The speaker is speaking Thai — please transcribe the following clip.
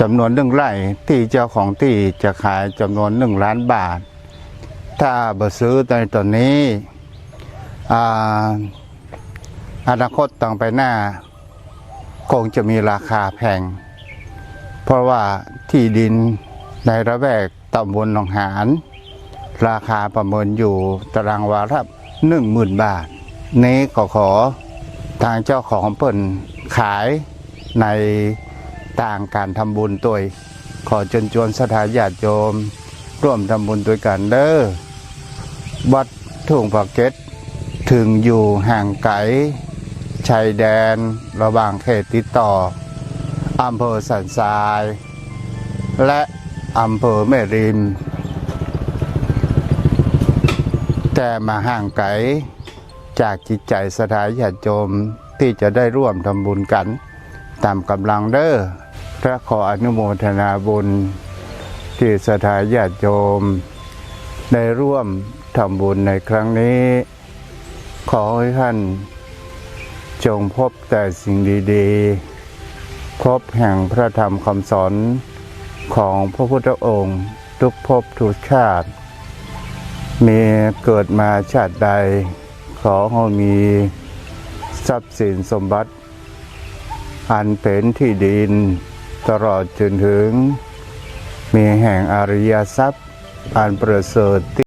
จำนวน1 ไร่ที่เจ้าของที่จะขายจำนวน1 ล้านบาทถ้าบ่ซื้อในตอนนี้อนาคตต่างไปหน้าคงจะมีราคาแพงเพราะว่าที่ดินในระแวกตำบลหนองหานราคาประเมินอยู่ตารางวาละ10,000 บาทนี้ก็ขอทางเจ้าของเปิ่นขายในต่างการทำบุญตัวขอเชิญชวนศรัทธาญาติโยมร่วมทำบุญด้วยกันเด้อวัดทุ่งปากเก็ตถึงอยู่ห่างไกลชายแดนระหว่างเขตติดต่ออำเภอสันทรายและอำเภอแม่ริมแต่มาห่างไกลจากจิตใจศรัทธาญาติโยมที่จะได้ร่วมทำบุญกันตามกำลังเด้อและขออนุโมทนาบุญที่ศรัทธาญาติโยมได้ร่วมทำบุญในครั้งนี้ขอให้ท่านจงพบแต่สิ่งดีๆพบแห่งพระธรรมคำสอนของพระพุทธองค์ทุกภพทุกชาติมีเกิดมาชาติใดขอให้มีทรัพย์สินสมบัติอันเป็นที่ดินตลอดจนถึงมีแห่งอริยทรัพย์อันประเสริฐ